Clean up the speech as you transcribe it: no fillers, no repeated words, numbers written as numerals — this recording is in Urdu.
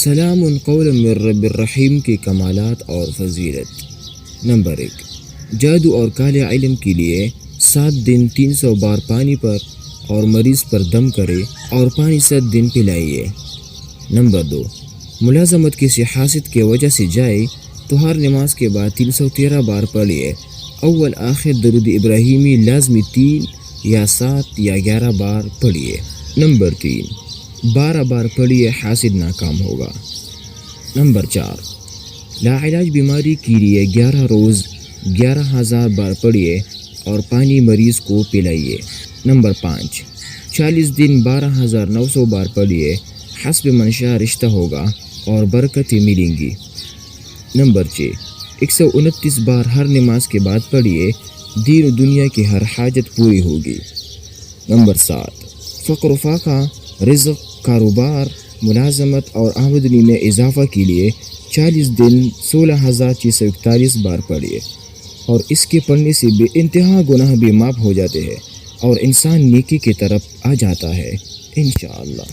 سلام قولا من رب الرحیم کے کمالات اور فضیلت۔ نمبر 1، جادو اور کالے علم کے لیے 7 دن 300 بار پانی پر اور مریض پر دم کرے اور پانی 7 دن پلائیے۔ نمبر 2، ملازمت کسی حاسد کے وجہ سے جائے تو ہر نماز کے بعد 313 بار پڑھیے۔ اول آخر درود ابراہیمی لازمی 3 یا 7 یا 11 بار پڑھیے۔ نمبر 3، 12 بار پڑھیے، حاسد ناکام ہوگا۔ نمبر 4، لاعلاج بیماری کے لیے 11 روز 11,000 بار پڑھیے اور پانی مریض کو پلائیے۔ نمبر 5، 40 دن 12,900 بار پڑھیے، حسب منشاء رشتہ ہوگا اور برکتیں ملیں گی۔ نمبر 6، 129 بار ہر نماز کے بعد پڑھیے، دین و دنیا کی ہر حاجت پوری ہوگی۔ نمبر 7، فقر و فاقہ، رزق، کاروبار، ملازمت اور آمدنی میں اضافہ کے لیے 40 دن 16,641 بار پڑھیے، اور اس کے پڑھنے سے بے انتہا گناہ بھی معاف ہو جاتے ہیں اور انسان نیکی کی طرف آ جاتا ہے انشاءاللہ۔